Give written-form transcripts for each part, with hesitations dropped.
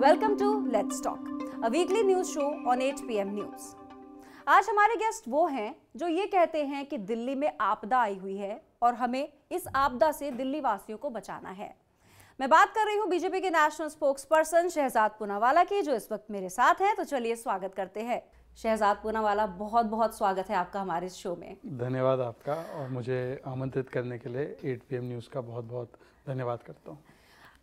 Welcome to Let's Talk, a weekly news show on 8 PM News. आज हमारे guest वो हैं जो ये कहते हैं कि दिल्ली में आपदा आई हुई है और हमें इस आपदा से दिल्ली वासियों को बचाना है। मैं बात कर रही हूँ बीजेपी के national spokesperson Shehzad Poonawalla की, जो इस वक्त मेरे साथ हैं। तो चलिए स्वागत करते हैं। शहजाद पूनावाला, बहुत बहुत स्वागत है आपका हमारे इस शो में। धन्यवाद आपका, और मुझे आमंत्रित करने के लिए 8 PM न्यूज़ का बहुत बहुत धन्यवाद करता हूँ।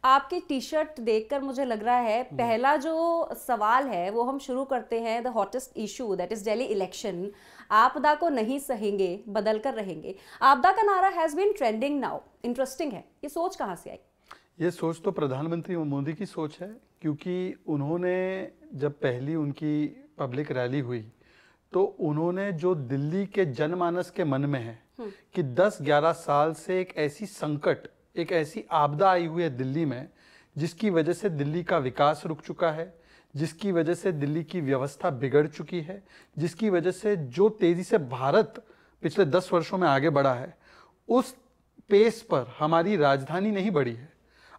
आपकी टी शर्ट देखकर मुझे लग रहा है पहला जो सवाल है वो हम शुरू करते हैं। The hottest issue that is Delhi election. आपदा को नहीं सहेंगे, बदल कर रहेंगे। आपदा का नारा has been trending now. Interesting है, ये सोच कहाँ से आई? ये सोच तो प्रधानमंत्री मोदी की सोच है, क्योंकि उन्होंने जब पहली उनकी पब्लिक रैली हुई तो उन्होंने जो दिल्ली के जनमानस के मन में है कि 10-11 साल से एक ऐसी संकट, एक ऐसी आपदा आई हुई है दिल्ली में, जिसकी वजह से दिल्ली का विकास रुक चुका है, जिसकी वजह से दिल्ली की व्यवस्था बिगड़ चुकी है, जिसकी वजह से जो तेजी से भारत पिछले 10 वर्षों में आगे बढ़ा है, उस पेस पर हमारी राजधानी नहीं बढ़ी है।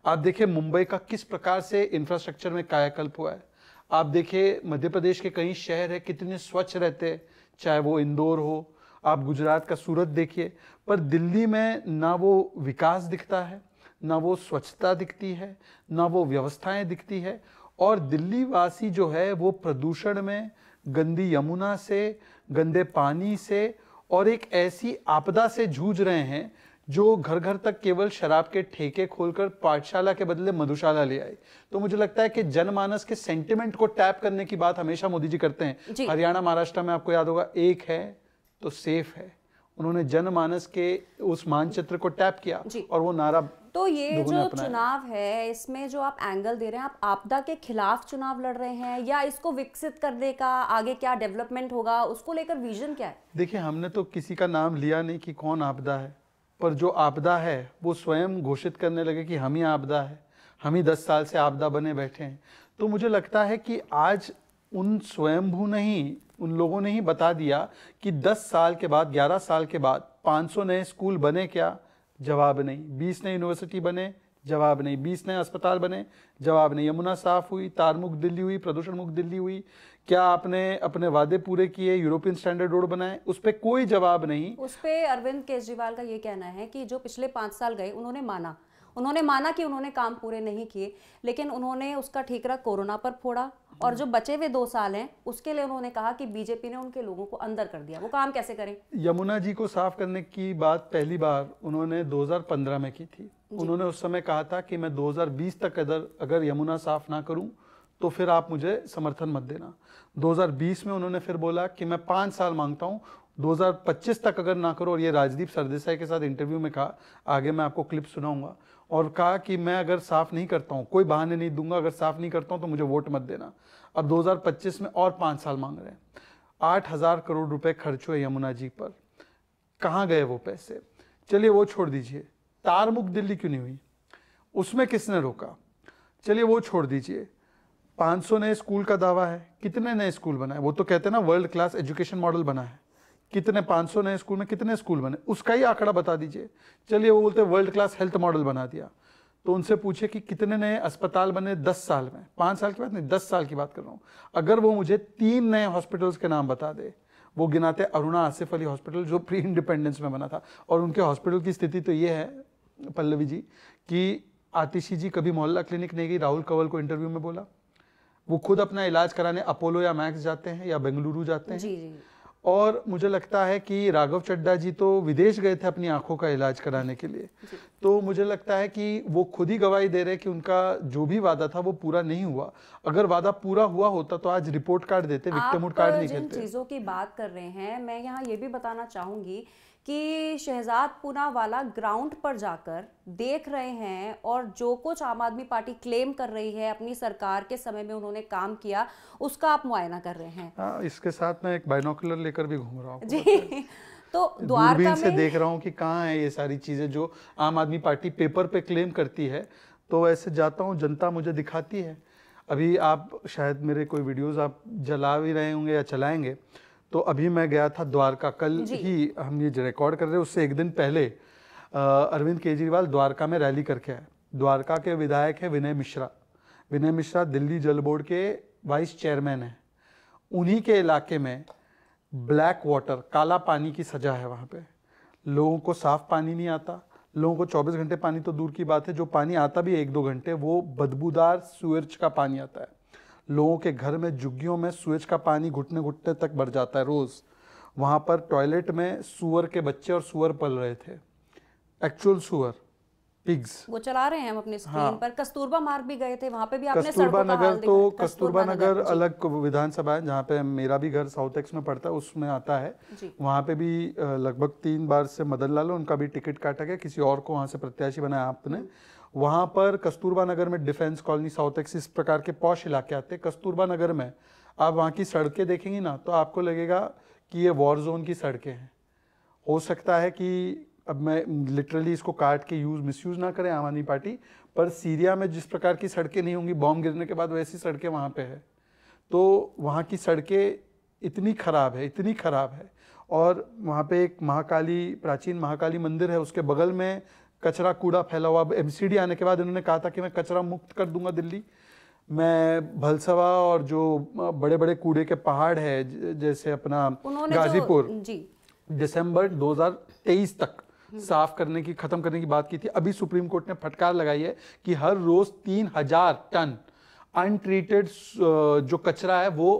आप देखिए मुंबई का किस प्रकार से इंफ्रास्ट्रक्चर में कायाकल्प हुआ है। आप देखिए मध्य प्रदेश के कई शहर है कितने स्वच्छ रहते हैं, चाहे वो इंदौर हो, आप गुजरात का सूरत देखिए। पर दिल्ली में ना वो विकास दिखता है, ना वो स्वच्छता दिखती है, ना वो व्यवस्थाएं दिखती है। और दिल्ली वासी जो है वो प्रदूषण में, गंदी यमुना से, गंदे पानी से और एक ऐसी आपदा से जूझ रहे हैं जो घर घर तक केवल शराब के ठेके खोलकर पाठशाला के बदले मधुशाला ले आई। तो मुझे लगता है कि जनमानस के सेंटिमेंट को टैप करने की बात हमेशा मोदी जी करते हैं। हरियाणा, महाराष्ट्र में आपको याद होगा, एक है तो सेफ है। उन्होंने जनमानस के उस मानचित्र को टैप किया और वो नारा। तो ये जो चुनाव है, इसमें जो आप एंगल दे रहे हैं, आप आपदा के खिलाफ चुनाव लड़ रहे हैं या इसको विकसित करने का, आगे क्या डेवलपमेंट होगा उसको लेकर विजन क्या है? देखिए, हमने तो किसी का नाम लिया नहीं कि कौन आपदा है, पर जो आपदा है वो स्वयं घोषित करने लगे कि हम ही आपदा है, हम ही 10 साल से आपदा बने बैठे हैं। तो मुझे लगता है कि आज उन स्वयंभू ने ही, उन लोगों ने ही बता दिया कि 10 साल के बाद, 11 साल के बाद 500 नए स्कूल बने क्या? जवाब नहीं। 20 नए यूनिवर्सिटी बने? जवाब नहीं। 20 नए अस्पताल बने? जवाब नहीं। यमुना साफ हुई, तार मुक्त दिल्ली हुई, प्रदूषण मुक्त दिल्ली हुई? क्या आपने अपने वादे पूरे किए, यूरोपियन स्टैंडर्ड रोड बनाए? उस पर कोई जवाब नहीं। उस पे अरविंद केजरीवाल का ये कहना है कि जो पिछले 5 साल गए उन्होंने माना कि उन्होंने काम पूरे नहीं किए, लेकिन उन्होंने उसका ठीकरा कोरोना पर फोड़ा। और जो बचे हुए 2 साल हैं उसके लिए उन्होंने कहा कि बीजेपी ने उनके लोगों को अंदर कर दिया। वो काम कैसे करें? यमुना जी को साफ करने की बात पहली बार उन्होंने 2015 में की थी। उन्होंने उस समय कहा था कि मैं 2020 तक अगर यमुना साफ ना करूं तो फिर आप मुझे समर्थन मत देना। 2020 में उन्होंने फिर बोला कि मैं 5 साल मांगता हूं, 2025 तक अगर ना करो। और ये राजदीप सरदेसाई के साथ इंटरव्यू में कहा, आगे मैं आपको क्लिप सुनाऊंगा, और कहा कि मैं अगर साफ नहीं करता हूं, कोई बहाने नहीं दूंगा, अगर साफ नहीं करता हूं तो मुझे वोट मत देना। अब 2025 में और 5 साल मांग रहे हैं। 8,000 करोड़ रुपए खर्च हुए यमुना जी पर। कहाँ गए वो पैसे? चलिए वो छोड़ दीजिए, तार मुक्त दिल्ली क्यों नहीं हुई, उसमें किसने रोका? चलिए वो छोड़ दीजिए। 500 नए स्कूल का दावा है, कितने नए स्कूल बनाए? वो तो कहते हैं ना वर्ल्ड क्लास एजुकेशन मॉडल बना है, कितने 500 नए स्कूल में कितने स्कूल बने, उसका ही आंकड़ा बता दीजिए। चलिए वो बोलते हैं वर्ल्ड क्लास हेल्थ मॉडल बना दिया, तो उनसे पूछे कि कितने नए अस्पताल बने 10 साल में? 5 साल की बात नहीं, 10 साल की बात कर रहा हूँ। अगर वो मुझे 3 नए हॉस्पिटल्स के नाम बता दे, वो गिनाते अरुणा आसिफ अली हॉस्पिटल जो प्री इंडिपेंडेंस में बना था। और उनके हॉस्पिटल की स्थिति तो ये है पल्लवी जी कि आतिशी जी कभी मोहल्ला क्लिनिक नहीं गई, राहुल कंवल को इंटरव्यू में बोला। वो खुद अपना इलाज कराने अपोलो या मैक्स जाते हैं या बेंगलुरु जाते हैं। जी। और मुझे लगता है कि राघव चड्ढा जी तो विदेश गए थे अपनी आंखों का इलाज कराने के लिए। तो मुझे लगता है कि वो खुद ही गवाही दे रहे कि उनका जो भी वादा था वो पूरा नहीं हुआ। अगर वादा पूरा हुआ होता तो आज रिपोर्ट कार्ड देते, विक्टिमहुड कार्ड नहीं खेलते। जिन चीजों की बात कर रहे हैं, मैं यहाँ ये भी बताना चाहूंगी कि शहजाद पूनावाला ग्राउंड पर जाकर देख रहे हैं और जो कुछ आम आदमी पार्टी क्लेम कर रही है अपनी सरकार के समय में उन्होंने काम किया, उसका आप मुआयना कर रहे हैं। हाँ, इसके साथ मैं एक बाइनोकुलर लेकर भी घूम रहा हूँ जी। तो द्वारका से देख रहा हूँ कि कहाँ है ये सारी चीजें जो आम आदमी पार्टी पेपर पे क्लेम करती है। तो ऐसे जाता हूँ, जनता मुझे दिखाती है। अभी आप शायद मेरे कोई वीडियोस आप जला भी रहे होंगे या चलाएंगे, तो अभी मैं गया था द्वारका। कल ही हम ये रिकॉर्ड कर रहे हैं, उससे एक दिन पहले अरविंद केजरीवाल द्वारका में रैली करके आए। द्वारका के विधायक है विनय मिश्रा। विनय मिश्रा दिल्ली जल बोर्ड के वाइस चेयरमैन हैं। उन्हीं के इलाके में ब्लैक वाटर, काला पानी की सजा है। वहाँ पे लोगों को साफ पानी नहीं आता। लोगों को 24 घंटे पानी तो दूर की बात है, जो पानी आता भी 1-2 घंटे वो बदबूदार सूरज का पानी आता है। लोगों के घर में झुग्गियों में सूरज का पानी घुटने घुटने तक भर जाता है रोज। वहाँ पर टॉयलेट में सूअर के बच्चे और सूअर पल रहे थे, एक्चुअल सूअर, पिग्स। वो चला रहे हैं हम अपने स्क्रीन हाँ। पर। कस्तूरबा मार्ग भी गए थे, वहाँ पे भी आपने कस्तूरबा सड़कों का हाल नगर देखा तो है। कस्तूरबा नगर जी। अलग विधानसभा है, जहाँ पे मेरा भी घर साउथ एक्स में पड़ता है, उसमें आता है। जी। वहाँ पे भी लगभग 3 बार से मदन लाल, उनका भी टिकट काटा गया, किसी और को वहाँ से प्रत्याशी बनाया आपने। वहाँ पर कस्तूरबा नगर में डिफेंस कॉलोनी, साउथ एक्स, इस प्रकार के पॉश इलाके आते हैं। कस्तूरबा नगर में आप वहाँ की सड़कें देखेंगी ना तो आपको लगेगा कि ये वॉर जोन की सड़कें हैं। हो सकता है कि अब मैं लिटरली इसको काट के मिसयूज ना करें आम आदमी पार्टी, पर सीरिया में जिस प्रकार की सड़कें नहीं होंगी बॉम्ब गिरने के बाद, वैसी सड़कें वहाँ पे है। तो वहाँ की सड़कें इतनी खराब है। और वहाँ पे एक प्राचीन महाकाली मंदिर है, उसके बगल में कचरा कूड़ा फैला हुआ। अब MCD आने के बाद इन्होंने कहा था कि मैं कचरा मुक्त कर दूंगा दिल्ली। मैं भलसवा और जो बड़े बड़े कूड़े के पहाड़ है, जैसे अपना गाजीपुर, दिसंबर 2023 तक साफ करने की, खत्म करने की बात की थी। अभी सुप्रीम कोर्ट ने फटकार लगाई है कि हर रोज 3000 टन अनट्रीटेड जो कचरा है वो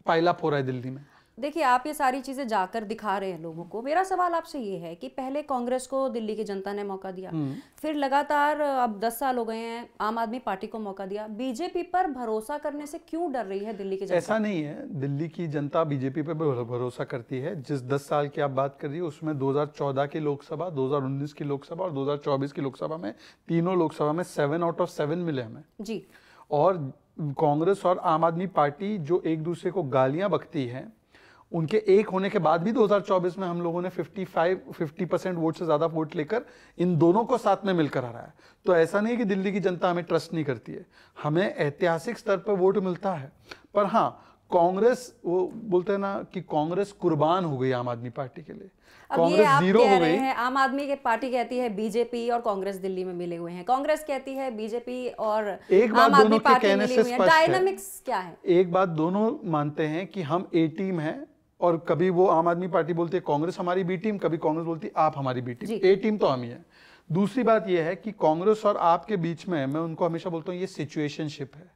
पाइलअप हो रहा है दिल्ली में। देखिए, आप ये सारी चीजें जाकर दिखा रहे हैं लोगों को। मेरा सवाल आपसे ये है कि पहले कांग्रेस को दिल्ली की जनता ने मौका दिया, फिर लगातार अब 10 साल हो गए हैं आम आदमी पार्टी को मौका दिया। बीजेपी पर भरोसा करने से क्यों डर रही है दिल्ली की जनता? ऐसा नहीं है, दिल्ली की जनता बीजेपी पर भरोसा करती है। जिस 10 साल की आप बात कर रही है उसमें 2014 की लोकसभा, 2019 की लोकसभा और 2024 की लोकसभा में, तीनों लोकसभा में 7 आउट ऑफ 7 मिले हमें जी। और कांग्रेस और आम आदमी पार्टी जो एक दूसरे को गालियां बकती है, उनके एक होने के बाद भी 2024 में हम लोगों ने 50% वोट से ज्यादा वोट लेकर इन दोनों को साथ में मिलकर हराया है। तो ऐसा नहीं कि दिल्ली की जनता हमें ट्रस्ट नहीं करती है, हमें ऐतिहासिक स्तर पर वोट मिलता है। पर हाँ, कांग्रेस, वो बोलते हैं ना कि कांग्रेस कुर्बान हो गई आम आदमी पार्टी के लिए, कांग्रेस जीरो हो गई है। आम आदमी की पार्टी कहती है बीजेपी और कांग्रेस दिल्ली में मिले हुए हैं, कांग्रेस कहती है बीजेपी और आम आदमी पार्टी मिली हुई है। डायनामिक्स क्या है? एक बात दोनों मानते हैं कि हम ए टीम है, और कभी वो आम आदमी पार्टी बोलती है कांग्रेस हमारी बी टीम, कभी कांग्रेस बोलती है आप हमारी बी टीम। ए टीम तो हम ही है। दूसरी बात यह है कि कांग्रेस और आप के बीच में, मैं उनको हमेशा बोलता हूँ, ये सिचुएशनशिप है।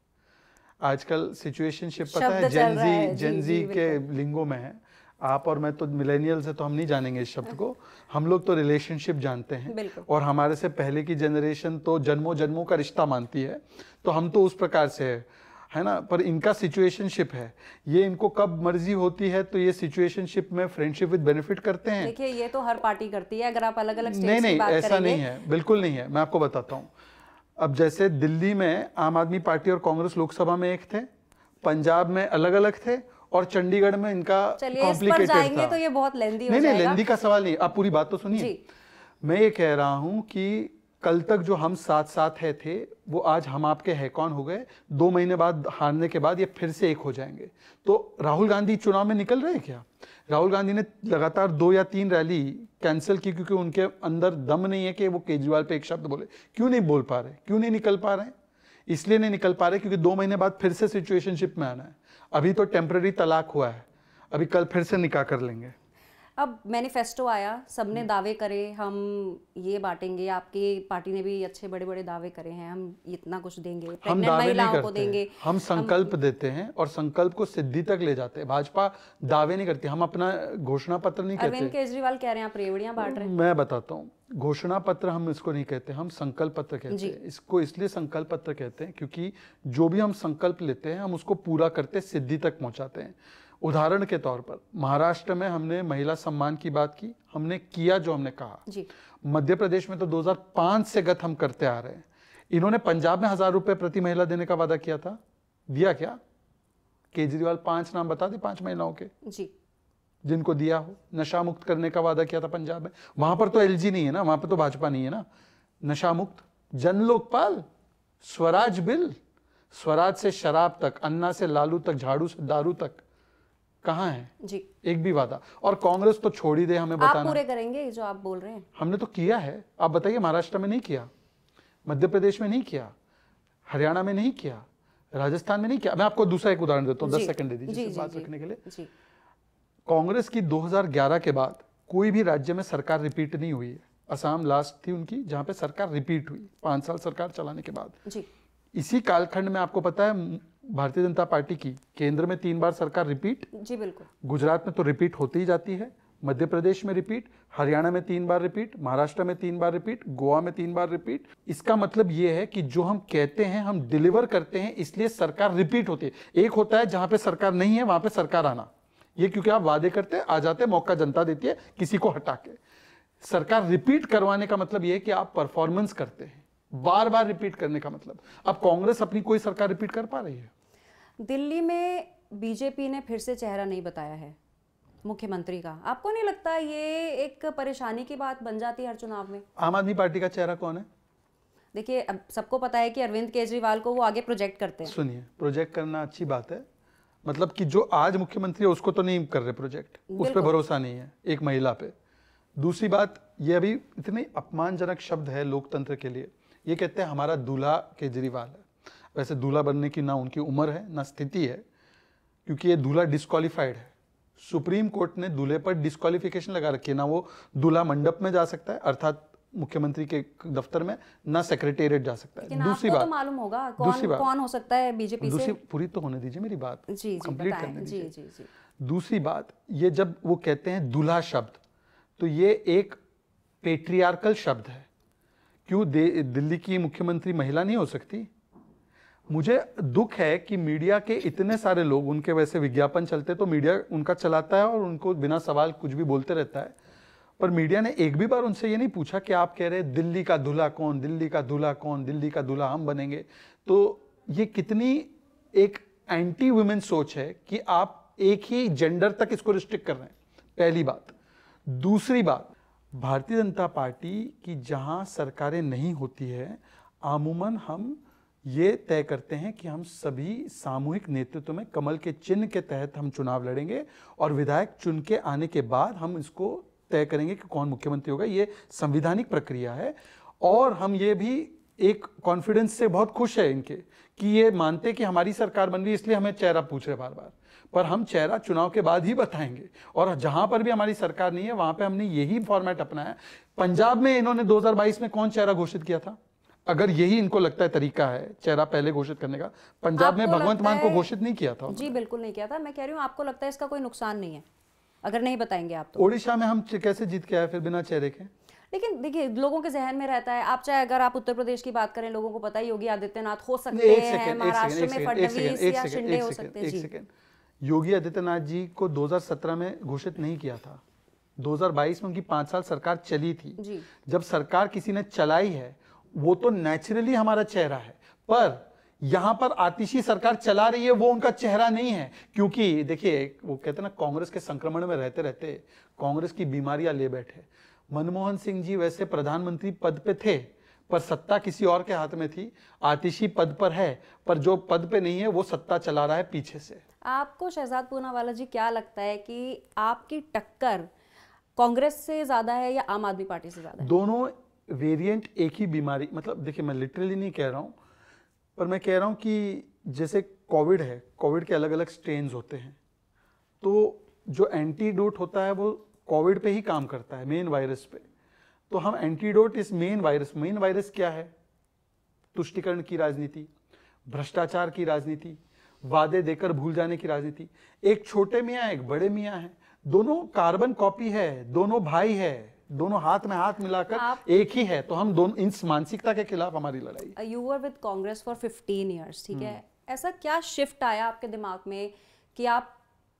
आजकल सिचुएशनशिप पता है जेनजी के लिंगो में है। आप और मैं तो मिलेनियल्स है तो हम नहीं जानेंगे इस शब्द को, हम लोग तो रिलेशनशिप जानते हैं, और हमारे से पहले की जनरेशन तो जन्मों जन्मों का रिश्ता मानती है, तो हम तो उस प्रकार से है ना। पर इनका सिचुएशनशिप है, ये इनको कब मर्जी होती है तो ये सिचुएशनशिप में फ्रेंडशिप विद बेनिफिट करते हैं। देखिए, ये तो हर पार्टी करती है। अगर आप अलग अलग नहीं, ऐसा नहीं है, बिल्कुल नहीं है। मैं आपको बताता हूँ। अब जैसे दिल्ली में आम आदमी पार्टी और कांग्रेस लोकसभा में एक थे, पंजाब में अलग अलग थे, और चंडीगढ़ में इनका कॉम्प्लिकेटेड था। तो ये बहुत लेंदी हो जाएगा। नहीं, लेंदी का सवाल नहीं, आप पूरी बात तो सुनिए। मैं ये कह रहा हूँ कि कल तक जो हम साथ साथ है थे, वो आज हम आपके है कौन हो गए। 2 महीने बाद हारने के बाद ये फिर से एक हो जाएंगे। तो राहुल गांधी चुनाव में निकल रहे हैं क्या? राहुल गांधी ने लगातार 2 या 3 रैली कैंसिल की, क्योंकि उनके अंदर दम नहीं है कि वो केजरीवाल पे एक शब्द बोले। क्यों नहीं बोल पा रहे, क्यों नहीं निकल पा रहे? इसलिए नहीं निकल पा रहे क्योंकि 2 महीने बाद फिर से सिचुएशनशिप में आना है। अभी तो टेम्पररी तलाक हुआ है, अभी कल फिर से निकाह कर लेंगे। अब मैनिफेस्टो आया, सबने दावे करे हम ये बांटेंगे, आपकी पार्टी ने भी अच्छे बड़े बड़े दावे करे हैं, हम इतना कुछ देंगे, हम दावे नहीं करते, हम संकल्प देते हैं और संकल्प को सिद्धि तक ले जाते हैं। भाजपा दावे नहीं करती, हम अपना घोषणा पत्र नहीं कहते। अरविंद केजरीवाल कह रहे हैं आप रेवड़ियां बांट रहे हैं। मैं बताता हूँ, घोषणा पत्र हम इसको नहीं कहते, हम संकल्प पत्र कहते हैं। इसको इसलिए संकल्प पत्र कहते हैं क्योंकि जो भी हम संकल्प लेते हैं हम उसको पूरा करते, सिद्धि तक पहुंचाते हैं। उदाहरण के तौर पर महाराष्ट्र में हमने महिला सम्मान की बात की, हमने किया जो हमने कहा जी। मध्य प्रदेश में तो 2005 से गत हम करते आ रहे हैं। इन्होंने पंजाब में 1000 रुपए प्रति महिला देने का वादा किया था, दिया क्या? केजरीवाल 5 नाम बता दे 5 महिलाओं के जी, जिनको दिया हो। नशा मुक्त करने का वादा किया था पंजाब में, वहां पर तो एलजी नहीं है ना, वहां पर तो भाजपा नहीं है ना। नशा मुक्त, जन लोकपाल, स्वराज बिल, स्वराज से शराब तक, अन्ना से लालू तक, झाड़ू से दारू तक, कहाँ है जी एक भी वादा? और कांग्रेस तो छोड़ ही दे, हमें बताना। आप पूरे करेंगे जो आप बोल रहे हैं? हमने तो किया है, आप बताइए। महाराष्ट्र में नहीं किया, मध्य प्रदेश में नहीं किया, हरियाणा में नहीं किया, राजस्थान में नहीं किया। मैं आपको दूसरा एक उदाहरण देता हूँ, 10 जी, सेकंड दे जी, दीजिए जी, बात जी, रखने के लिए। जी, कांग्रेस की 2011 के बाद कोई भी राज्य में सरकार रिपीट नहीं हुई है। असम लास्ट थी उनकी जहां पे सरकार रिपीट हुई 5 साल सरकार चलाने के बाद। जी, इसी कालखंड में आपको पता है भारतीय जनता पार्टी की केंद्र में 3 बार सरकार रिपीट, जी बिल्कुल, गुजरात में तो रिपीट होती ही जाती है, मध्य प्रदेश में रिपीट, हरियाणा में 3 बार रिपीट, महाराष्ट्र में 3 बार रिपीट, गोवा में 3 बार रिपीट। इसका मतलब यह है कि जो हम कहते हैं हम डिलीवर करते हैं, इसलिए सरकार रिपीट होती है। एक होता है जहां पे सरकार नहीं है वहां पे सरकार आना, ये क्योंकि आप वादे करते आ जाते, मौका जनता देती है किसी को हटा के। सरकार रिपीट करवाने का मतलब यह है कि आप परफॉर्मेंस करते हैं, बार बार रिपीट करने का मतलब। अब कांग्रेस अपनी कोई सरकार रिपीट कर पा रही है? दिल्ली में बीजेपी ने फिर से चेहरा नहीं बताया है मुख्यमंत्री का। आपको नहीं लगता ये एक परेशानी की बात बन जाती है हर चुनाव में? आम आदमी पार्टी का चेहरा कौन है? देखिए, अब सबको पता है कि अरविंद केजरीवाल को वो आगे प्रोजेक्ट करते हैं। सुनिए, प्रोजेक्ट करना अच्छी बात है, मतलब कि जो आज मुख्यमंत्री है उसको तो नहीं कर रहे प्रोजेक्ट, उस पर भरोसा नहीं है एक महिला पे। दूसरी बात, ये अभी इतने अपमानजनक शब्द है लोकतंत्र के लिए, ये कहते हैं हमारा दूल्हा केजरीवाल है। वैसे दूल्हा बनने की ना उनकी उम्र है ना स्थिति है, क्योंकि ये दूल्हा डिस्क्वालीफाइड है। सुप्रीम कोर्ट ने दूल्हे पर डिस्क्वालिफिकेशन लगा रखी है, ना वो दूल्हा मंडप में जा सकता है अर्थात मुख्यमंत्री के दफ्तर में, ना सेक्रेटेरिएट जा सकता है। दूसरी बात, तो मालूम होगा कौन हो सकता है बीजेपी से। दूसरी पूरी तो होने दीजिए मेरी बात, जी, कंप्लीट करने जी, दीजिए। जी, जी। दूसरी बात, ये जब वो कहते हैं दूल्हा शब्द, तो ये एक पेट्रियार्कल शब्द है। क्यों दिल्ली की मुख्यमंत्री महिला नहीं हो सकती? मुझे दुख है कि मीडिया के इतने सारे लोग, उनके वैसे विज्ञापन चलते तो मीडिया उनका चलाता है और उनको बिना सवाल कुछ भी बोलते रहता है, पर मीडिया ने एक भी बार उनसे ये नहीं पूछा कि आप कह रहे दिल्ली का दूल्हा कौन, दिल्ली का दूल्हा कौन, दिल्ली का दूल्हा हम बनेंगे। तो ये कितनी एक एंटी वुमेन सोच है कि आप एक ही जेंडर तक इसको रिस्ट्रिक्ट कर रहे हैं, पहली बात। दूसरी बात, भारतीय जनता पार्टी की जहां सरकारें नहीं होती है, आमूमन हम ये तय करते हैं कि हम सभी सामूहिक नेतृत्व में कमल के चिन्ह के तहत हम चुनाव लड़ेंगे और विधायक चुन के आने के बाद हम इसको तय करेंगे कि कौन मुख्यमंत्री होगा। ये संवैधानिक प्रक्रिया है और हम ये भी एक कॉन्फिडेंस से बहुत खुश है इनके कि ये मानते कि हमारी सरकार बन रही है, इसलिए हमें चेहरा पूछ रहे बार बार, पर हम चेहरा चुनाव के बाद ही बताएंगे। और जहां पर भी हमारी सरकार नहीं है वहां पे हमने यही फॉर्मेट अपनाया। पंजाब में इन्होंने 2022 में कौन चेहरा घोषित किया था? अगर यही इनको लगता है तरीका है चेहरा पहले घोषित करने का, पंजाब में भगवंत मान को घोषित नहीं किया था। जी बिल्कुल नहीं किया था। मैं कह रही हूँ, आपको लगता है इसका कोई नुकसान नहीं है अगर नहीं बताएंगे आप तो? ओडिशा में हम कैसे जीत के आए फिर बिना चेहरे के? लेकिन देखिए, लोगों के जहन में रहता है, आप चाहे अगर आप उत्तर प्रदेश की बात करें, लोगों को पता है योगी आदित्यनाथ हो सकते हैं, महाराष्ट्र में फडणवीस या शिंदे हो सकते हैं। जी, योगी आदित्यनाथ जी को 2017 में घोषित नहीं किया था, 2022 में उनकी 5 साल सरकार चली थी जी। जब सरकार किसी ने चलाई है वो तो नेचुरली हमारा चेहरा है, पर यहां पर आतिशी सरकार चला रही है वो उनका चेहरा नहीं है। क्योंकि देखिए, वो कहते हैं ना, कांग्रेस के संक्रमण में रहते रहते कांग्रेस की बीमारियां ले बैठे। मनमोहन सिंह जी वैसे प्रधानमंत्री पद पे थे पर सत्ता किसी और के हाथ में थी, आतिशी पद पर है पर जो पद पे नहीं है वो सत्ता चला रहा है पीछे से। आपको शहजाद पूनावाला जी क्या लगता है कि आपकी टक्कर कांग्रेस से ज्यादा है या आम आदमी पार्टी से ज्यादा है? दोनों वेरिएंट एक ही बीमारी, मतलब देखिए मैं लिटरली नहीं कह रहा हूं, पर मैं कह रहा हूं कि जैसे कोविड है, कोविड के अलग अलग स्ट्रेन्स होते हैं, तो जो एंटीडोट होता है वो कोविड पे ही काम करता है, मेन वायरस पे। तो हम एंटीडोट इस मेन वायरस क्या है? तुष्टीकरण की राजनीति, भ्रष्टाचार की राजनीति, वादे देकर भूल जाने की राजनीति। एक छोटे मियाँ एक बड़े मियाँ है, दोनों कार्बन कॉपी है, दोनों भाई है, दोनों हाथ में हाथ मिलाकर एक ही है। तो हम दोनों इस मानसिकता के खिलाफ हमारी लड़ाई। You were with Congress for 15 years, ठीक है, ऐसा क्या शिफ्ट आया आपके दिमाग में कि आप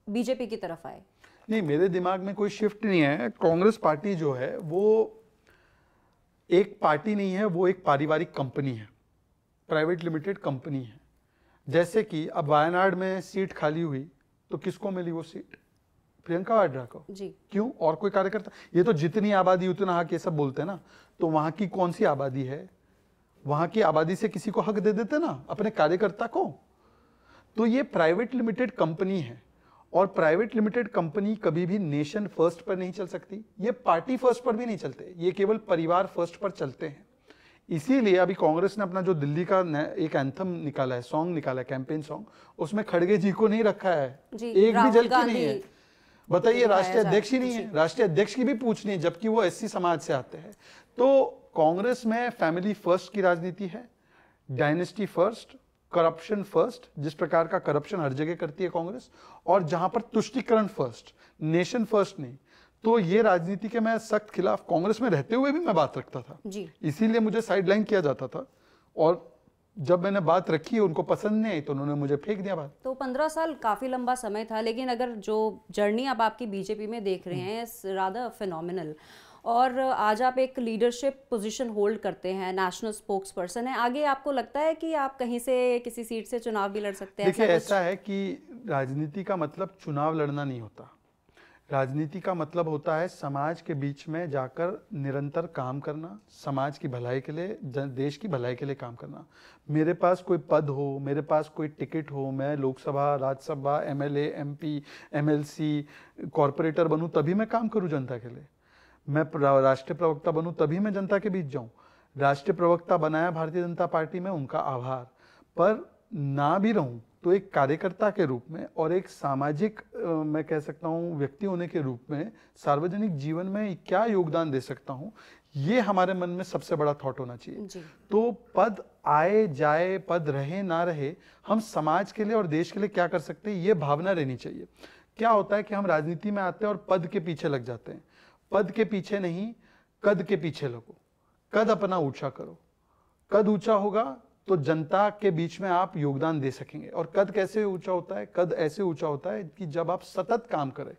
बीजेपी की तरफ आए? नहीं, मेरे दिमाग में कोई शिफ्ट नहीं है। कांग्रेस पार्टी जो है वो एक पार्टी नहीं है, वो एक पारिवारिक कंपनी है, प्राइवेट लिमिटेड कंपनी है। जैसे कि अब वायनाड में सीट खाली हुई तो किसको मिली वो सीट? प्रियंका वाड्रा को जी। क्यों? और कोई कार्यकर्ता? ये तो जितनी आबादी उतना हक, ये सब बोलते हैं ना, तो वहां की कौन सी आबादी है? वहां की आबादी से किसी को हक दे देते ना, अपने कार्यकर्ता को। तो ये प्राइवेट लिमिटेड कंपनी है और प्राइवेट लिमिटेड कंपनी कभी भी नेशन फर्स्ट पर नहीं चल सकती, ये पार्टी फर्स्ट पर भी नहीं चलते, ये केवल परिवार फर्स्ट पर चलते हैं। इसीलिए अभी कांग्रेस ने अपना जो दिल्ली का एक एंथम निकाला है, सॉन्ग निकाला है, कैंपेन सॉन्ग, उसमें खड़गे जी को नहीं रखा है, जी, एक भी राहुल झलकी गांधी नहीं है। बताइए, दिखाया राष्ट्रीय जा अध्यक्ष ही रहा नहीं है। है, राष्ट्रीय अध्यक्ष की भी पूछ नहीं है, जबकि वो एससी समाज से आते हैं। तो कांग्रेस में फैमिली फर्स्ट की राजनीति है, डायनेस्टी फर्स्ट, करप्शन फर्स्ट, जिस प्रकार का करप्शन हर जगह करती है कांग्रेस, और जहां पर तुष्टीकरण फर्स्ट, नेशन फर्स्ट नहीं। तो ये राजनीति के मैं सख्त खिलाफ, कांग्रेस में रहते हुए भी मैं बात रखता था जी। इसीलिए मुझे साइडलाइन किया जाता था, और जब मैंने बात रखी उनको पसंद नहीं आई तो उन्होंने मुझे फेंक दिया बात। तो 15 साल काफी लंबा समय था, लेकिन अगर जो जर्नी आप आपकी बीजेपी में देख रहे हैं, रादर फिनोमिनल, और आज आप एक लीडरशिप पोजीशन होल्ड करते हैं, नेशनल स्पोक्स पर्सन है, आगे आपको लगता है कि आप कहीं से किसी सीट से चुनाव भी लड़ सकते हैं? देखिए, ऐसा है कि राजनीति का मतलब चुनाव लड़ना नहीं होता। राजनीति का मतलब होता है समाज के बीच में जाकर निरंतर काम करना, समाज की भलाई के लिए, देश की भलाई के लिए काम करना। मेरे पास कोई पद हो, मेरे पास कोई टिकट हो, मैं Lok Sabha, Rajya Sabha, MLA, MP, MLC, corporator बनूं, तभी मैं काम करूं जनता के लिए। मैं राष्ट्रीय प्रवक्ता बनूं, तभी मैं जनता के बीच जाऊं। राष्ट्रीय प्रवक्ता बनाया भारतीय जनता पार्टी में, उनका आभार। पर ना भी रहूं तो एक कार्यकर्ता के रूप में और एक सामाजिक मैं कह सकता हूं व्यक्ति होने के रूप में सार्वजनिक जीवन में क्या योगदान दे सकता हूं, ये हमारे मन में सबसे बड़ा थॉट होना चाहिए। तो पद आए जाए, पद रहे ना रहे, हम समाज के लिए और देश के लिए क्या कर सकते हैं, ये भावना रहनी चाहिए। क्या होता है कि हम राजनीति में आते हैं और पद के पीछे लग जाते हैं। पद के पीछे नहीं, कद के पीछे लगो। कद अपना ऊंचा करो। कद ऊंचा होगा तो जनता के बीच में आप योगदान दे सकेंगे। और कद कैसे ऊंचा होता है? कद ऐसे ऊंचा होता है कि जब आप सतत काम करें।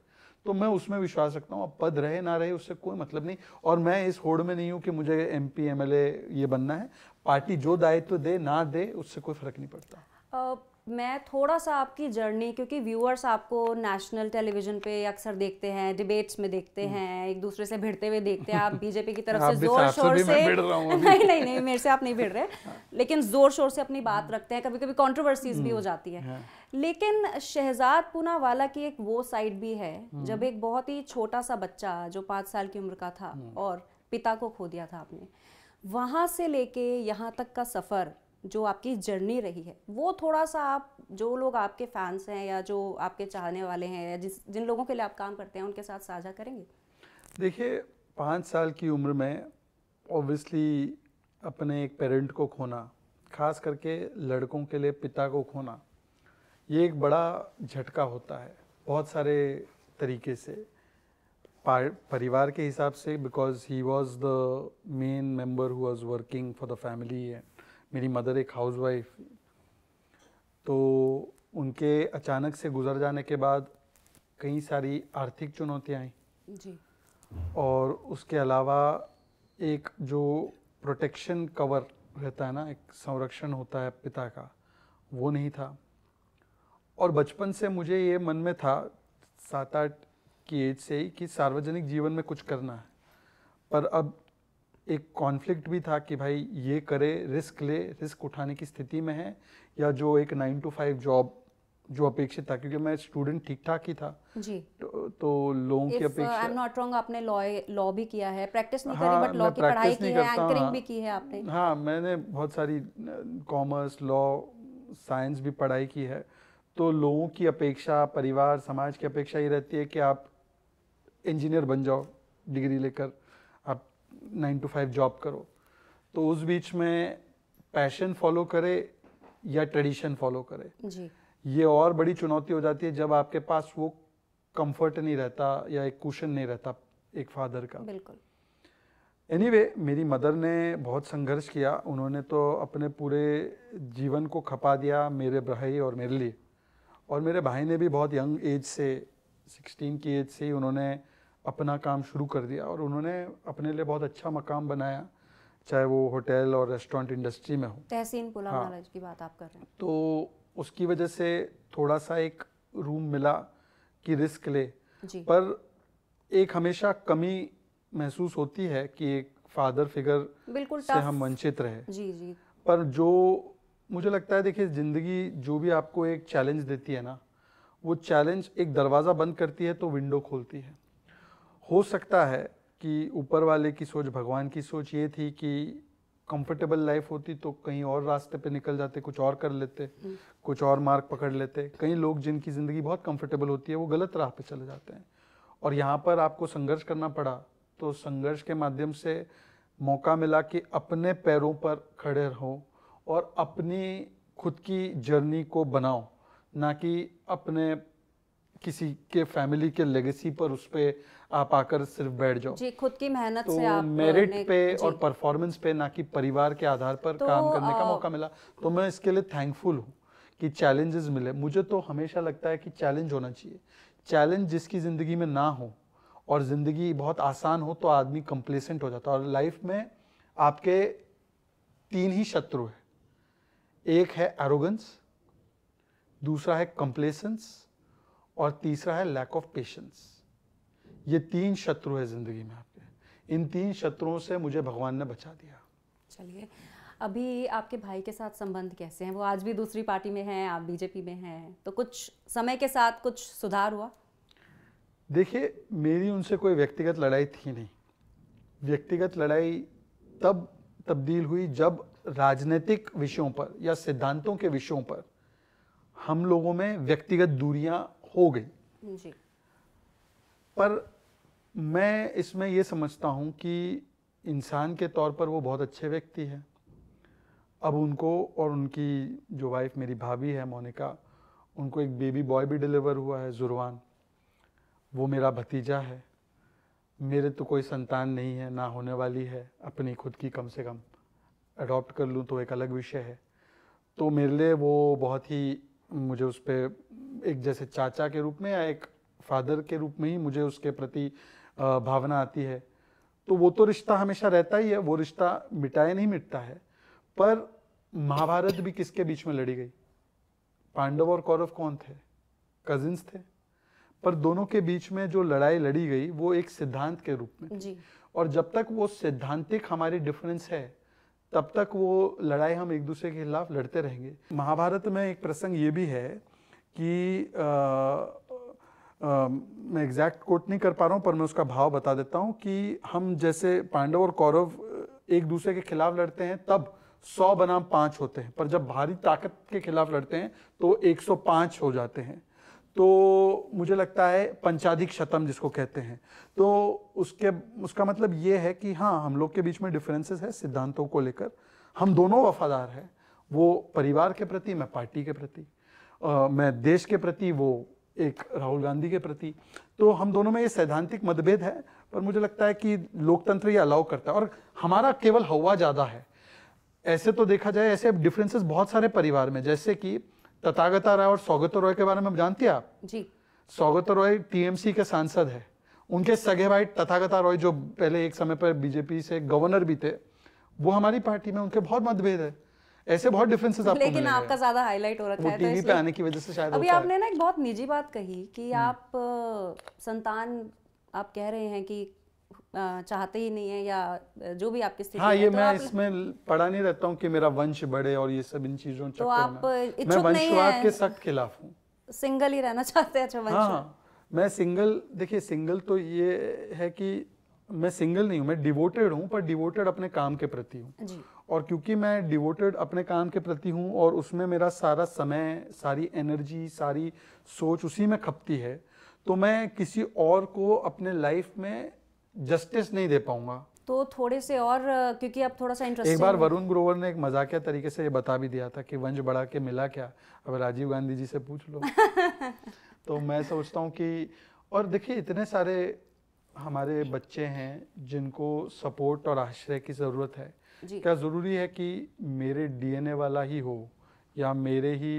तो मैं उसमें विश्वास रखता हूँ। अब पद रहे ना रहे उससे कोई मतलब नहीं, और मैं इस होड़ में नहीं हूँ कि मुझे एमपी एमएलए ये बनना है। पार्टी जो दायित्व दे ना दे उससे कोई फर्क नहीं पड़ता। मैं थोड़ा सा आपकी जर्नी, क्योंकि व्यूअर्स आपको नेशनल टेलीविजन पे अक्सर देखते हैं, डिबेट्स में देखते हैं, एक दूसरे से भिड़ते हुए देखते हैं। आप बीजेपी की तरफ से जोर शोर से नहीं, मेरे से आप नहीं भिड़ रहे, लेकिन जोर शोर से अपनी बात रखते हैं। कभी कभी कंट्रोवर्सीज भी हो जाती है। लेकिन शहजाद पूनावाला की एक वो साइड भी है जब एक बहुत ही छोटा सा बच्चा जो 5 साल की उम्र का था और पिता को खो दिया था आपने, वहां से लेके यहाँ तक का सफर जो आपकी जर्नी रही है, वो थोड़ा सा आप, जो लोग आपके फैंस हैं या जो आपके चाहने वाले हैं या जिन लोगों के लिए आप काम करते हैं, उनके साथ साझा करेंगे? देखिए, 5 साल की उम्र में ऑब्वियसली अपने एक पेरेंट को खोना, खास करके लड़कों के लिए पिता को खोना, ये एक बड़ा झटका होता है बहुत सारे तरीके से। परिवार के हिसाब से, because he was the main member who was working for the family. मेरी मदर एक हाउसवाइफ, तो उनके अचानक से गुजर जाने के बाद कई सारी आर्थिक चुनौतियां आई जी। और उसके अलावा एक जो प्रोटेक्शन कवर रहता है ना, एक संरक्षण होता है पिता का, वो नहीं था। और बचपन से मुझे ये मन में था 7-8 की एज से ही कि सार्वजनिक जीवन में कुछ करना है। पर अब एक कॉन्फ्लिक्ट भी था कि भाई ये करे, रिस्क ले, रिस्क उठाने की स्थिति में है, या जो एक 9 to 5 जॉब जो अपेक्षित था, क्योंकि मैं स्टूडेंट ठीक ठाक ही था जी। तो लोगों की अपेक्षा, आई एम नॉट रॉन्ग, आपने लॉ भी किया है, प्रैक्टिस नहीं करी, बट लॉ की पढ़ाई की है, एंकरिंग भी की है आपने। हाँ, मैंने बहुत सारी कॉमर्स, लॉ, साइंस भी पढ़ाई की है। तो लोगों की अपेक्षा, परिवार, समाज की अपेक्षा ये रहती है कि आप इंजीनियर बन जाओ, डिग्री लेकर आप 9 to 5 जॉब करो। तो उस बीच में पैशन फॉलो करे या ट्रेडिशन फॉलो करे जी। ये और बड़ी चुनौती हो जाती है जब आपके पास वो कंफर्ट नहीं रहता या एक कुशन नहीं रहता एक फादर का। बिल्कुल। एनीवे, मेरी मदर ने बहुत संघर्ष किया। उन्होंने तो अपने पूरे जीवन को खपा दिया मेरे भाई और मेरे लिए। और मेरे भाई ने भी बहुत यंग एज से, 16 की एज से ही उन्होंने अपना काम शुरू कर दिया और उन्होंने अपने लिए बहुत अच्छा मकाम बनाया, चाहे वो होटल और रेस्टोरेंट इंडस्ट्री में हो। तहसीन पूनावाला की बात आप कर रहे हैं। तो उसकी वजह से थोड़ा सा एक रूम मिला कि रिस्क ले जी। पर एक हमेशा कमी महसूस होती है कि एक फादर फिगर बिल्कुल से हम वंचित रहे जी जी। पर जो मुझे लगता है, देखिए, जिंदगी जो भी आपको एक चैलेंज देती है ना, वो चैलेंज एक दरवाज़ा बंद करती है तो विंडो खोलती है। हो सकता है कि ऊपर वाले की सोच, भगवान की सोच ये थी कि कंफर्टेबल लाइफ होती तो कहीं और रास्ते पे निकल जाते, कुछ और कर लेते, कुछ और मार्ग पकड़ लेते। कई लोग जिनकी ज़िंदगी बहुत कंफर्टेबल होती है वो गलत राह पे चले जाते हैं, और यहाँ पर आपको संघर्ष करना पड़ा, तो संघर्ष के माध्यम से मौका मिला कि अपने पैरों पर खड़े रहो और अपनी खुद की जर्नी को बनाओ, ना कि अपने किसी के फैमिली के लेगेसी पर उस पे आप आकर सिर्फ बैठ जाओ। जी, खुद की मेहनत तो से आप मेरिट पे जी। और परफॉर्मेंस पे, ना कि परिवार के आधार पर तो काम करने का मौका मिला, तो मैं इसके लिए थैंकफुल हूँ कि चैलेंजेस मिले। मुझे तो हमेशा लगता है कि चैलेंज होना चाहिए। चैलेंज जिसकी ज़िंदगी में ना हो और ज़िंदगी बहुत आसान हो तो आदमी कंप्लेसेंट हो जाता है। और लाइफ में आपके 3 ही शत्रु हैं, एक है एरोगेंस, दूसरा है कंप्लेसेंस, और तीसरा है लैक ऑफ पेशेंस। ये 3 शत्रु है जिंदगी में आपके। इन 3 शत्रुओं से मुझे भगवान ने बचा दिया। चलिए, अभी आपके भाई के साथ संबंध कैसे हैं? वो आज भी दूसरी पार्टी में हैं, आप बीजेपी में हैं, तो कुछ समय के साथ कुछ सुधार हुआ? देखिए, मेरी उनसे कोई व्यक्तिगत लड़ाई थी नहीं। व्यक्तिगत लड़ाई तब तब्दील हुई जब राजनीतिक विषयों पर या सिद्धांतों के विषयों पर हम लोगों में व्यक्तिगत दूरियां हो गई। जी। पर मैं इसमें ये समझता हूँ कि इंसान के तौर पर वो बहुत अच्छे व्यक्ति हैं। अब उनको और उनकी जो वाइफ मेरी भाभी है मोनिका, उनको एक बेबी बॉय भी डिलीवर हुआ है, जुर्वान। वो मेरा भतीजा है। मेरे तो कोई संतान नहीं है, ना होने वाली है अपनी खुद की, कम से कम अडॉप्ट कर लूँ तो एक अलग विषय है। तो मेरे लिए वो बहुत ही, मुझे उस पर एक जैसे चाचा के रूप में या एक फादर के रूप में ही मुझे उसके प्रति भावना आती है। तो वो तो रिश्ता हमेशा रहता ही है, वो रिश्ता मिटाया नहीं मिटता है। पर महाभारत भी किसके बीच में लड़ी गई? पांडव और कौरव कौन थे? कजिन्स थे। पर दोनों के बीच में जो लड़ाई लड़ी गई वो एक सिद्धांत के रूप में जी। और जब तक वो सिद्धांतिक हमारी डिफरेंस है तब तक वो लड़ाई हम एक दूसरे के खिलाफ लड़ते रहेंगे। महाभारत में एक प्रसंग ये भी है कि मैं एग्जैक्ट कोट नहीं कर पा रहा हूँ, पर मैं उसका भाव बता देता हूँ कि हम जैसे पांडव और कौरव एक दूसरे के खिलाफ लड़ते हैं तब 100 बनाम 5 होते हैं, पर जब भारी ताकत के खिलाफ लड़ते हैं तो 105 हो जाते हैं। तो मुझे लगता है पंचाधिक शतम जिसको कहते हैं। तो उसका मतलब ये है कि हाँ, हम लोग के बीच में डिफरेंसेस है सिद्धांतों को लेकर। हम दोनों वफादार हैं, वो परिवार के प्रति, मैं पार्टी के प्रति, मैं देश के प्रति, वो एक राहुल गांधी के प्रति। तो हम दोनों में ये सैद्धांतिक मतभेद है, पर मुझे लगता है कि लोकतंत्र ये अलाउ करता है और हमारा केवल हवा ज़्यादा है। ऐसे तो देखा जाए ऐसे डिफरेंसेस बहुत सारे परिवार में, जैसे कि तथागता राय और सौगत रॉय के बारे में जानती हैं आप? जी। सौगत रॉय टीएमसी के सांसद है। उनके सगे भाई तथागता रॉय जो पहले एक समय पर बीजेपी से गवर्नर भी थे, वो हमारी पार्टी में, उनके बहुत मतभेद है। ऐसे बहुत डिफरेंसेस आपको लेकिन आपका ज्यादा हाईलाइट हो रखा है, टीवी पे आने की वजह से शायद अभी होता आपने ना एक बहुत निजी बात कही कि आप संतान, आप कह रहे हैं कि चाहते ही नहीं है या जो भी आपकी स्थिति हाँ, है, ये तो मैं इसमें पढ़ा नहीं रहता हूँ कि मेरा वंश बढ़े और ये सब इन चीजों तो आप मैं वंशवाद के सख्त खिलाफ हूँ। सिंगल ही रहना चाहते हैं? अच्छा, वंश। हाँ, मैं सिंगल, देखिए सिंगल तो ये है कि मैं सिंगल नहीं हूँ, मैं डिवोटेड हूँ, पर डिवोटेड अपने काम के प्रति हूँ। और क्योंकि मैं डिवोटेड अपने काम के प्रति हूँ और उसमें मेरा सारा समय, सारी एनर्जी, सारी सोच उसी में खपती है, तो मैं किसी और को अपने लाइफ में जस्टिस नहीं दे पाऊंगा। तो थोड़े से और, क्योंकि अब थोड़ा सा इंटरेस्टिंग, एक बार वरुण ग्रोवर ने एक मजाकिया तरीके से ये बता भी दिया था कि वंश बढ़ा के मिला क्या, अब राजीव गांधी जी से पूछ लो। तो मैं सोचता हूँ कि, और देखिए इतने सारे हमारे बच्चे हैं जिनको सपोर्ट और आश्रय की ज़रूरत है। क्या ज़रूरी है कि मेरे डीएनए वाला ही हो या मेरे ही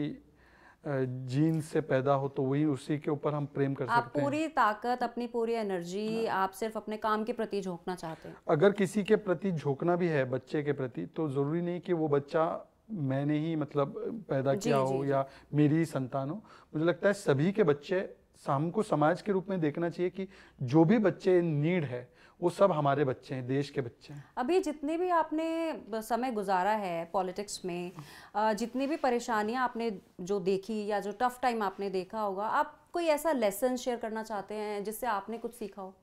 जीन से पैदा हो तो वही उसी के ऊपर हम प्रेम कर सकते हैं? आप पूरी ताकत, अपनी पूरी एनर्जी आप सिर्फ अपने काम के प्रति झोंकना चाहते हैं? अगर किसी के प्रति झोंकना भी है, बच्चे के प्रति, तो ज़रूरी नहीं कि वो बच्चा मैंने ही मतलब पैदा किया हो या मेरी ही संतान हो। मुझे लगता है सभी के बच्चे, हमको समाज के रूप में देखना चाहिए कि जो भी बच्चे नीड है वो सब हमारे बच्चे हैं, देश के बच्चे हैं। अभी जितने भी आपने समय गुजारा है पॉलिटिक्स में, जितनी भी परेशानियां आपने जो देखी या जो टफ टाइम आपने देखा होगा, आप कोई ऐसा लेसन शेयर करना चाहते हैं जिससे आपने कुछ सीखा हो?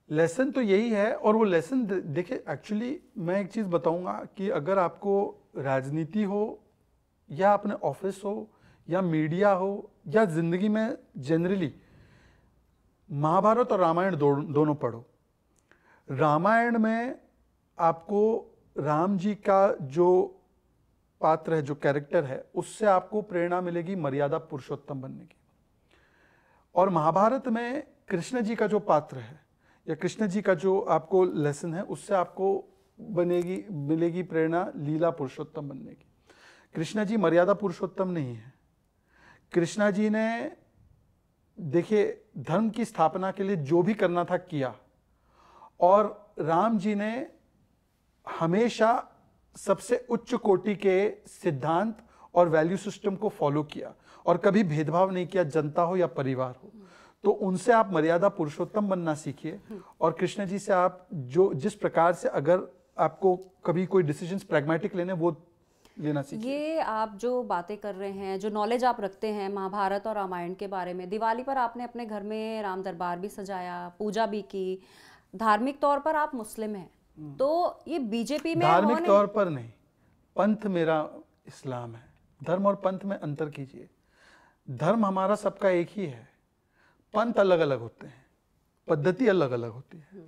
लेसन तो यही है। और वो लेसन देखिए, एक्चुअली मैं एक चीज़ बताऊंगा कि अगर आपको राजनीति हो या अपने ऑफिस हो या मीडिया हो या जिंदगी में जनरली, महाभारत और रामायण दोनों पढ़ो। रामायण में आपको राम जी का जो पात्र है, जो कैरेक्टर है, उससे आपको प्रेरणा मिलेगी मर्यादा पुरुषोत्तम बनने की। और महाभारत में कृष्ण जी का जो पात्र है या कृष्ण जी का जो आपको लेसन है, उससे आपको मिलेगी प्रेरणा लीला पुरुषोत्तम बनने की। कृष्ण जी मर्यादा पुरुषोत्तम नहीं है। कृष्णा जी ने देखिए धर्म की स्थापना के लिए जो भी करना था किया, और राम जी ने हमेशा सबसे उच्च कोटि के सिद्धांत और वैल्यू सिस्टम को फॉलो किया और कभी भेदभाव नहीं किया, जनता हो या परिवार हो। तो उनसे आप मर्यादा पुरुषोत्तम बनना सीखिए। और कृष्ण जी से आप जो जिस प्रकार से अगर आपको कभी कोई डिसीजंस प्रैग्मेटिक लेने, वो लेना सीखिए। ये आप जो बातें कर रहे हैं, जो नॉलेज आप रखते हैं महाभारत और रामायण के बारे में, दिवाली पर आपने अपने घर में राम दरबार भी सजाया, पूजा भी की, धार्मिक तौर पर आप मुस्लिम हैं, तो ये बीजेपी में धार्मिक तौर पर नहीं, पंथ मेरा इस्लाम है। धर्म और पंथ में अंतर कीजिए। धर्म हमारा सबका एक ही है, पंथ अलग अलग होते हैं, पद्धति अलग अलग होती है।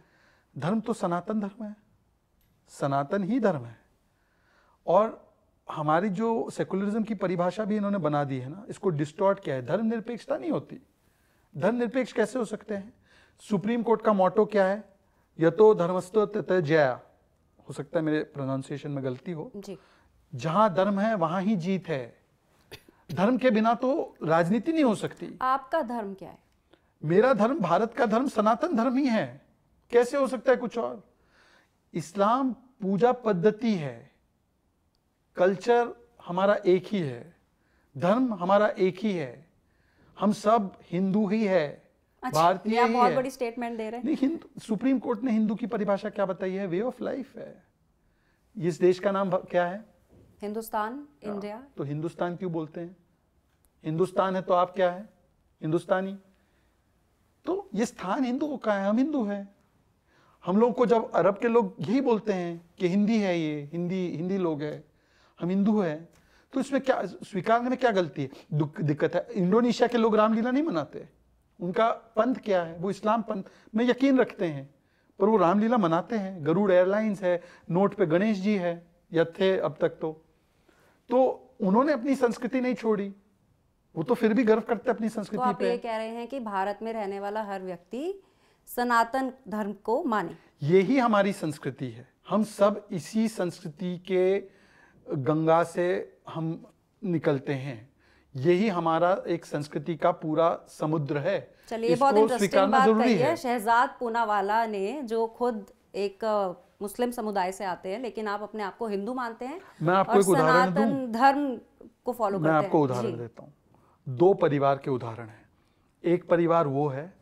धर्म तो सनातन धर्म है, सनातन ही धर्म है। और हमारी जो सेकुलरिज्म की परिभाषा भी इन्होंने बना दी है ना, इसको डिस्टॉर्ट किया है। धर्म निरपेक्षता नहीं होती। धर्म निरपेक्ष कैसे हो सकते हैं? सुप्रीम कोर्ट का मोटो क्या है? यतो धर्मस्तो ततो जया। हो सकता है मेरे प्रोनाउंसिएशन में गलती हो जी। जहां धर्म है वहां ही जीत है। धर्म के बिना तो राजनीति नहीं हो सकती। आपका धर्म क्या है? मेरा धर्म, भारत का धर्म सनातन धर्म ही है। कैसे हो सकता है कुछ और? इस्लाम पूजा पद्धति है, कल्चर हमारा एक ही है, धर्म हमारा एक ही है, हम सब हिंदू ही है, भारतीय ही बहुत है। बड़ी स्टेटमेंट दे रहे हैं। नहीं, हिंदू, सुप्रीम कोर्ट ने हिंदू की परिभाषा क्या बताई है? वे ऑफ लाइफ है। इस देश का नाम क्या है? हिंदुस्तान, इंडिया। तो हिंदुस्तान क्यों बोलते हैं? हिंदुस्तान है तो आप क्या है? हिंदुस्तानी। तो ये स्थान हिंदुओं का है, हम हिंदू हैं। हम लोग को जब अरब के लोग यही बोलते हैं कि हिंदी है, ये हिंदी लोग है, हम हिंदू हैं, तो इसमें क्या स्वीकारने में क्या गलती है? दिक्कत है। इंडोनेशिया के लोग रामलीला नहीं मनाते, उनका पंथ क्या है? वो इस्लाम पंथ में यकीन रखते हैं, पर वो रामलीला मनाते हैं। गरुड़ एयरलाइंस है, नोट पे गणेश जी है, या थे अब तक। तो उन्होंने अपनी संस्कृति नहीं छोड़ी, वो तो फिर भी गर्व करते अपनी संस्कृति तो आप पे। ये कह रहे हैं कि भारत में रहने वाला हर व्यक्ति सनातन धर्म को माने? यही हमारी संस्कृति है। हम सब इसी संस्कृति के गंगा से हम निकलते हैं। यही हमारा एक संस्कृति का पूरा समुद्र है। चलिए, बहुत इंटरेस्टिंग बात कही है शहजाद पूनावाला ने, जो खुद एक मुस्लिम समुदाय से आते हैं, लेकिन आप अपने आप को हिंदू मानते हैं। मैं आपको एक उदाहरण दूं? सनातन धर्म को फॉलो करते हैं। मैं आपको उदाहरण देता हूँ। दो परिवार के उदाहरण हैं। एक परिवार वो है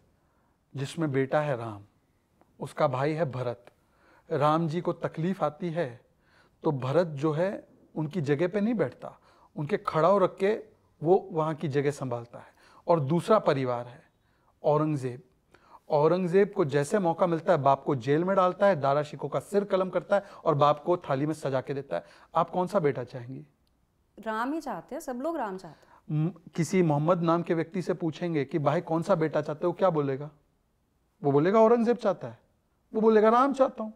जिसमें बेटा है राम, उसका भाई है भरत। राम जी को तकलीफ आती है तो भरत जो है उनकी जगह पे नहीं बैठता, उनके खड़ा हो रख के वो वहाँ की जगह संभालता है। और दूसरा परिवार है औरंगजेब। औरंगजेब को जैसे मौका मिलता है बाप को जेल में डालता है, दारा शिकोह का सिर कलम करता है और बाप को थाली में सजा के देता है। आप कौन सा बेटा चाहेंगी? राम ही चाहते हैं, सब लोग राम चाहते हैं। किसी मोहम्मद नाम के व्यक्ति से पूछेंगे कि भाई कौन सा बेटा चाहते हो, क्या बोलेगा? वो बोलेगा औरंगजेब चाहता है, वो बोलेगा राम चाहता हूं।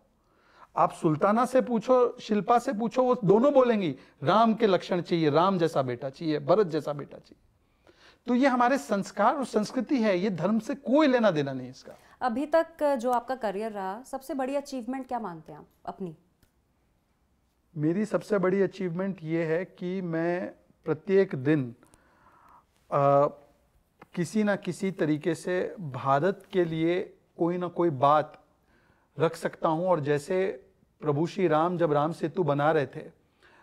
आप सुल्ताना से पूछो, शिल्पा से पूछो, वो दोनों बोलेंगी राम के लक्षण चाहिए, राम जैसा बेटा चाहिए, भरत जैसा बेटा चाहिए। तो ये हमारे संस्कार और संस्कृति है, ये धर्म से कोई लेना देना नहीं इसका। अभी तक जो आपका करियर रहा, सबसे बड़ी अचीवमेंट क्या मानते हैं आप अपनी? मेरी सबसे बड़ी अचीवमेंट ये है कि मैं प्रत्येक दिन किसी ना किसी तरीके से भारत के लिए कोई ना कोई बात रख सकता हूं। और जैसे प्रभु श्री राम जब राम सेतु बना रहे थे,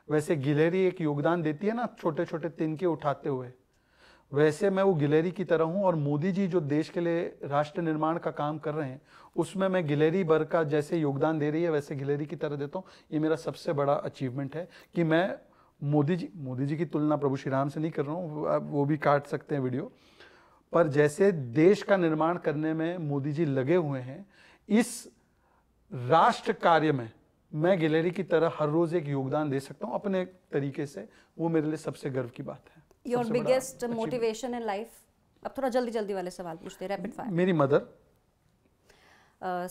वैसे गिलहरी एक योगदान देती है ना छोटे छोटे तिनके उठाते हुए, वैसे मैं वो गिलहरी की तरह हूं। और मोदी जी जो देश के लिए राष्ट्र निर्माण का काम कर रहे हैं, उसमें मैं गिलहरी भर का जैसे योगदान दे रही है वैसे गिलहरी की तरह देता हूं। ये मेरा सबसे बड़ा अचीवमेंट है कि मैं मोदी जी की तुलना प्रभु श्री राम से नहीं कर रहा हूँ, वो भी काट सकते हैं वीडियो, पर जैसे देश का निर्माण करने में मोदी जी लगे हुए हैं, इस राष्ट्र कार्य में मैं गिलहरी की तरह हर रोज एक योगदान दे सकता हूँ अपने तरीके से, वो मेरे लिए सबसे गर्व की बात है। Your biggest motivation in life? अब थोड़ा जल्दी जल्दी वाले सवाल पूछते हैं, रैपिड फायर। मेरी मदर।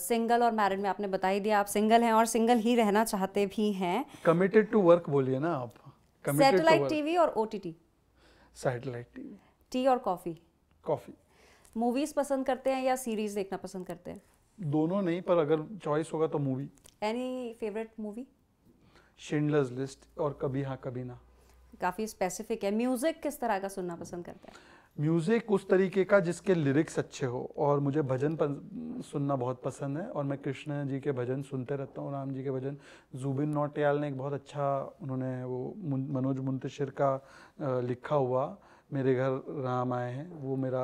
सिंगल और मैरिड में आपने बता ही दिया, आप सिंगल हैं और सिंगल ही रहना चाहते भी हैं। कमिटेड टू वर्क बोलिए ना आप। सैटेलाइट टीवी और ओटीटी? Satellite TV. टी और कॉफी? कॉफी। मूवीज पसंद करते हैं या सीरीज देखना पसंद करते हैं? दोनों नहीं, पर अगर चॉइस होगा तो movie. Any favourite movie? Schindler's list और कभी हाँ कभी ना। काफी स्पेसिफिक है। म्यूजिक किस तरह का सुनना पसंद करते हैं? म्यूजिक उस तरीके का जिसके लिरिक्स अच्छे हो, और मुझे भजन सुनना बहुत पसंद है, और मैं कृष्ण जी के भजन सुनते रहता हूँ, राम जी के भजन। जुबिन नौटियाल ने एक बहुत अच्छा, उन्होंने वो मनोज मुंतशिर का लिखा हुआ मेरे घर राम आए हैं, वो मेरा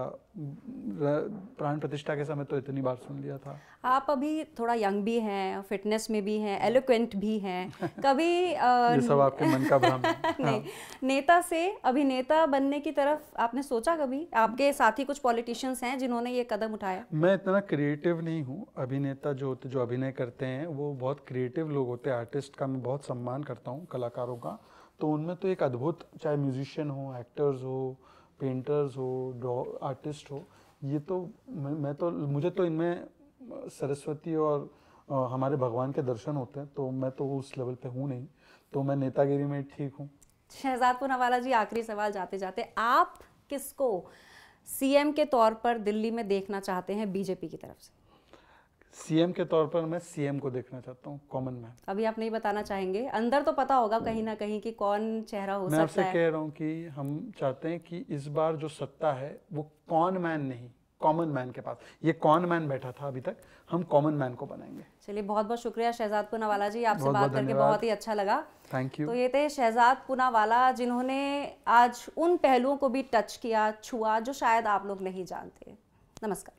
प्राण प्रतिष्ठा के समय तो इतनी बार सुन लिया था। आप अभी थोड़ा यंग भी हैं, फिटनेस में भी हैं, एलोक्वेंट भी हैं, कभी ये सब आपके मन का भ्रम है। नहीं, हाँ। नेता से अभिनेता बनने की तरफ आपने सोचा कभी? आपके साथी कुछ पॉलिटिशियंस हैं जिन्होंने ये कदम उठाया? मैं इतना क्रिएटिव नहीं हूँ। अभिनेता जो होते, जो अभिनय करते हैं, वो बहुत क्रिएटिव लोग होते हैं। आर्टिस्ट का मैं बहुत सम्मान करता हूँ, कलाकारों का। तो उनमें तो एक अद्भुत, चाहे म्यूजिशियन हो, एक्टर्स हो, पेंटर्स हो, आर्टिस्ट हो, ये तो मैं तो, मुझे तो इनमें सरस्वती और हमारे भगवान के दर्शन होते हैं, तो मैं तो उस लेवल पे हूँ नहीं, तो मैं नेतागिरी में ठीक हूँ। शहजाद पूनावाला जी, आखिरी सवाल जाते जाते, आप किसको सीएम के तौर पर दिल्ली में देखना चाहते हैं बीजेपी की तरफ से? सीएम के तौर पर मैं सीएम को देखना चाहता हूँ, कॉमन मैन। अभी आप नहीं बताना चाहेंगे? अंदर तो पता होगा कहीं ना कहीं कि कौन चेहरा हो सकता है। मैं आपसे कह रहा हूँ कि हम चाहते हैं कि इस बार जो सत्ता है वो कॉन मैन नहीं, कॉमन मैन के पास। ये कॉन मैन बैठा था अभी तक, हम कॉमन मैन को बनाएंगे। चलिए, बहुत बहुत शुक्रिया शहजाद पूनावाला जी, आपसे बात करके बहुत ही अच्छा लगा। Thank you. तो ये थे शहजाद पूनावाला, जिन्होंने आज उन पहलुओं को भी टच किया, छुआ, जो शायद आप लोग नहीं जानते। नमस्कार।